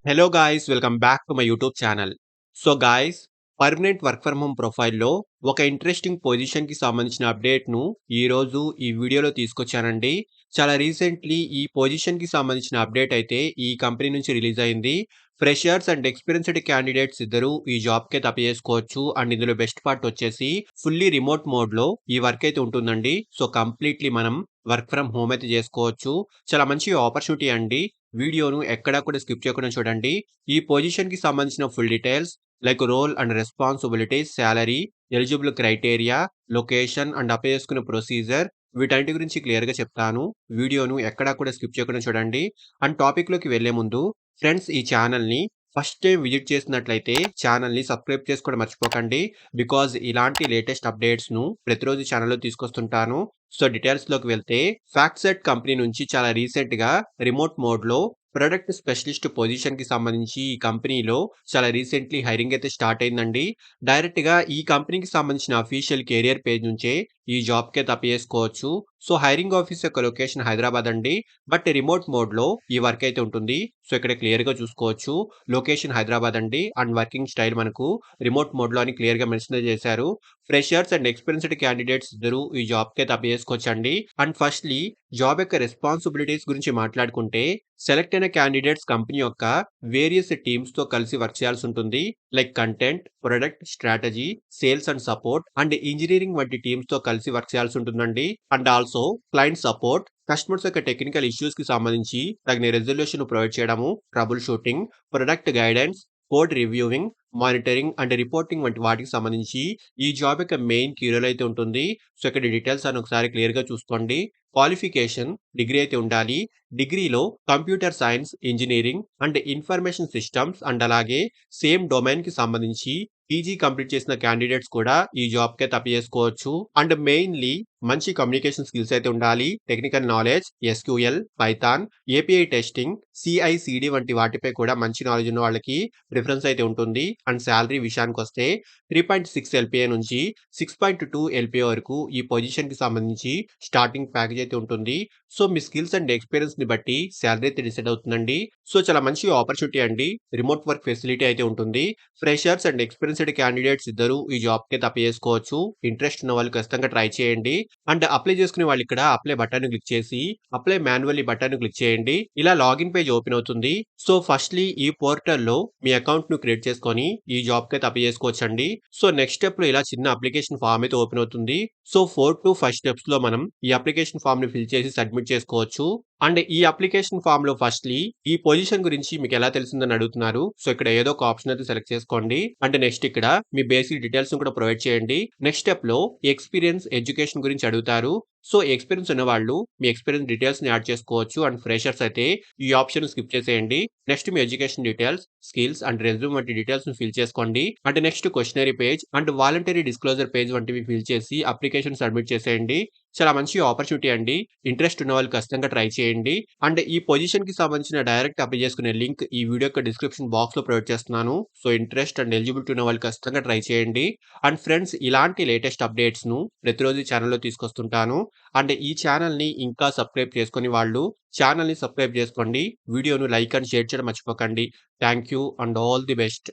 Hello guys welcome back to my YouTube channel. So guys, permanent work from home ప్రొఫైల్‌లో ఒక interesting పొజిషన్‌కి సంబంధించిన అప్డేట్‌ను ఈరోజు ఈ వీడియోలో తీసుకొచ్చానండి. చాలా రీసెంట్‌లీ ఈ పొజిషన్‌కి సంబంధించిన అప్డేట్ అయితే ఈ కంపెనీ నుంచి రిలీజ్ అయింది. ఫ్రెషర్స్ అండ్ ఎక్స్‌పీరియన్స్‌డ్ క్యాండిడేట్స్ ఇద్దరూ ఈ జాబ్‌కైతే అప్లై చేసుకోవచ్చు. అండ్ ఇందులో బెస్ట్ పార్ట్ వచ్చేసి ఫుల్లీ రిమోట్ మోడ్‌లో ఈ వర్క్ అయితే ఉంటుందండి. సో కంప్లీట్‌లీ మనం వర్క్ ఫ్రమ్ హోమ్ అయితే చేసుకోవచ్చు. చాలా మంచి ఆపర్చునిటీ అండి. వీడియోను ఎక్కడా కూడా స్కిప్ చేయకుండా చూడండి. ఈ పొజిషన్‌కి సంబంధించిన full details like role and responsibilities, salary, eligible criteria, location and apply చేసుకునే ప్రొసీజర్ వీటన్నిటి గురించి క్లియర్‌గా చెప్తాను. వీడియోను ఎక్కడా కూడా స్కిప్ చేయకుండా చూడండి. అండ్ టాపిక్‌లోకి వెళ్ళే ముందు ఫ్రెండ్స్, ఈ ఛానల్‌ని ఫస్ట్ టైమ్ విజిట్ చేసినట్లయితే ఛానల్‌ని సబ్స్క్రైబ్ చేసుకోవడం మర్చిపోకండి. బికాజ్ ఇలాంటి లేటెస్ట్ అప్డేట్స్‌ను ప్రతిరోజు ఛానల్‌లో తీసుకొస్తుంటాను. సో డీటెయిల్స్‌లోకి వెళ్తే, ఫ్యాక్ట్‌సెట్ కంపెనీ నుంచి చాలా రీసెంట్‌గా రిమోట్ మోడ్‌లో ప్రొడక్ట్ స్పెషలిస్ట్ పొజిషన్‌కి సంబంధించి ఈ కంపెనీలో చాలా రీసెంట్‌లీ హైరింగ్ అయితే స్టార్ట్ అయిందండి. డైరెక్ట్‌గా ఈ కంపెనీకి సంబంధించిన అఫీషియల్ కెరియర్ పేజ్ నుంచే ఈ జాబ్‌కైతే అప్లై చేసుకోవచ్చు. సో హైరింగ్ ఆఫీస్ యొక్క లొకేషన్ హైదరాబాద్ అండి. బట్ రిమోట్ మోడ్‌లో ఈ వర్క్ అయితే ఉంటుంది. సో ఇక్కడ క్లియర్‌గా చూసుకోవచ్చు. లొకేషన్ హైదరాబాద్ అండి. అండ్ వర్కింగ్ స్టైల్ మనకు రిమోట్ మోడ్‌లో అని క్లియర్‌గా మెన్షన్ చేశారు. ఫ్రెషర్స్ అండ్ ఎక్స్‌పీరియన్స్‌డ్ క్యాండిడేట్స్ ఇద్దరూ ఈ జాబ్‌కైతే అప్లై చేసుకోవచ్చండి. అండ్ ఫస్ట్‌లీ జాబ్ యొక్క రెస్పాన్సిబిలిటీస్ గురించి మాట్లాడుకుంటే, సెలెక్ట్ అయిన క్యాండిడేట్స్ కంపెనీ యొక్క వేరియస్ టీమ్స్‌తో కలిసి వర్క్ చేయాల్సి ఉంటుంది. Like content, product strategy, sales and support and engineering వంటి టీమ్స్‌తో కలిసి వర్క్ చేయాల్సి ఉంటుందండి. And also client support, customers యొక్క టెక్నికల్ ఇష్యూస్‌కి సంబంధించి తగిన రెజల్యూషన్ ప్రొవైడ్ చేయడము, trouble shooting, product guidance, code reviewing, monitoring and reporting వంటి వాటికి సంబంధించి ఈ జాబ్ యొక్క మెయిన్ కీ రోల్ అయితే ఉంటుంది. సో ఇక్కడ డీటెయిల్స్ అని ఒకసారి క్లియర్‌గా చూసుకోండి. క్వాలిఫికేషన్ డిగ్రీ అయితే ఉండాలి. డిగ్రీలో computer science, engineering and information systems and అలాగే సేమ్ డొమైన్‌కి సంబంధించి పీజీ కంప్లీట్ చేసిన క్యాండిడేట్స్ కూడా ఈ జాబ్‌కైతే అప్లై చేసుకోవచ్చు. అండ్ మెయిన్‌లీ మంచి కమ్యూనికేషన్ స్కిల్స్ అయితే ఉండాలి. Technical knowledge, SQL, Python, API testing, CICD వంటి వాటిపై కూడా మంచి నాలెడ్జ్ ఉన్న వాళ్ళకి ప్రిఫరెన్స్ అయితే ఉంటుంది. అండ్ సాలరీ విషయానికొస్తే 3.6 ఎల్‌పిఏ నుంచి 6.2 ఎల్‌పిఏ వరకు ఈ పొజిషన్‌కి సంబంధించి స్టార్టింగ్ ప్యాకేజ్ అయితే ఉంటుంది. సో మీ స్కిల్స్ అండ్ ఎక్స్‌పీరియన్స్‌ని బట్టి సాలరీ అయితే డిసైడ్ అవుతుందండి. సో చాలా మంచి ఆపర్చునిటీ అండి. రిమోట్ వర్క్ ఫెసిలిటీ అయితే ఉంటుంది. ఫ్రెషర్స్ అండ్ ఎక్స్‌పీరియన్స్‌డ్ క్యాండిడేట్స్ ఇద్దరూ ఈ జాబ్‌కైతే అప్లై చేసుకోవచ్చు. ఇంట్రెస్ట్ ఉన్న వాళ్ళు ఖచ్చితంగా ట్రై చేయండి. అండ్ అప్లై చేసుకునే వాళ్ళు ఇక్కడ అప్లై బటన్‌ని క్లిక్ చేసి అప్లై మాన్యువల్లీ బటన్‌ని క్లిక్ చేయండి. ఇలా లాగిన్ పేజ్ ఓపెన్ అవుతుంది. సో ఫస్ట్‌లీ ఈ పోర్టల్‌లో మీ అకౌంట్‌ను క్రియేట్ చేసుకొని ఈ జాబ్‌కైతే అప్లై చేసుకోవచ్చండి. సో నెక్స్ట్ స్టెప్‌లో ఇలా చిన్న అప్లికేషన్ ఫార్మ్ అయితే ఓపెన్ అవుతుంది. సో 4-5 స్టెప్స్‌లో మనం ఈ అప్లికేషన్ ఫార్మ్‌ని ఫిల్ చేసి సబ్మిట్ చేసుకోవచ్చు. అండ్ ఈ అప్లికేషన్ ఫార్మ్‌లో ఫస్ట్‌లీ ఈ పొజిషన్ గురించి మీకెలా తెలిసిందని అడుగుతున్నారు. సో ఇక్కడ ఏదో ఒక ఆప్షన్ అయితే సెలెక్ట్ చేసుకోండి. అంటే నెక్స్ట్ ఇక్కడ మీ బేసిక్ డీటెయిల్స్‌ని కూడా ప్రొవైడ్ చేయండి. నెక్స్ట్ స్టెప్‌లో ఎక్స్‌పీరియన్స్, ఎడ్యుకేషన్ గురించి అడుగుతారు. సో ఎక్స్‌పీరియన్స్ ఉన్నవాళ్ళు మీ ఎక్స్‌పీరియన్స్ డీటెయిల్స్‌ని యాడ్ చేసుకోవచ్చు. అండ్ ఫ్రెషర్స్ అయితే ఈ ఆప్షన్ స్కిప్ చేసేయండి. నెక్స్ట్ మీ education details, skills and resume వంటి డీటెయిల్స్‌ని ఫిల్ చేసుకోండి. అంటే next questionnaire page and voluntary disclosure page వంటివి ఫిల్ చేసి అప్లికేషన్ సబ్మిట్ చేసేయండి. చాలా మంచి ఆపర్చునిటీ అండి. ఇంట్రెస్ట్ ఉన్నవాళ్ళు ఖచ్చితంగా ట్రై చేయండి. అండ్ ఈ పొజిషన్‌కి సంబంధించిన డైరెక్ట్ అప్లై చేసుకునే లింక్ ఈ వీడియో యొక్క డిస్క్రిప్షన్ బాక్స్‌లో ప్రొవైడ్ చేస్తున్నాను. సో ఇంట్రెస్ట్ అండ్ ఎలిజిబిలిటీ ఉన్న వాళ్ళు ఖచ్చితంగా ట్రై చేయండి. అండ్ ఫ్రెండ్స్, ఇలాంటి లేటెస్ట్ అప్డేట్స్‌ను ప్రతిరోజు ఛానెల్‌లో తీసుకొస్తుంటాను. అండ్ ఈ ఛానెల్‌ని ఇంకా సబ్స్క్రైబ్ చేసుకొని వాళ్ళు ఛానెల్‌ని సబ్స్క్రైబ్ చేసుకోండి. వీడియోను లైక్ అండ్ షేర్ చేయడం మర్చిపోకండి. Thank you and all the best.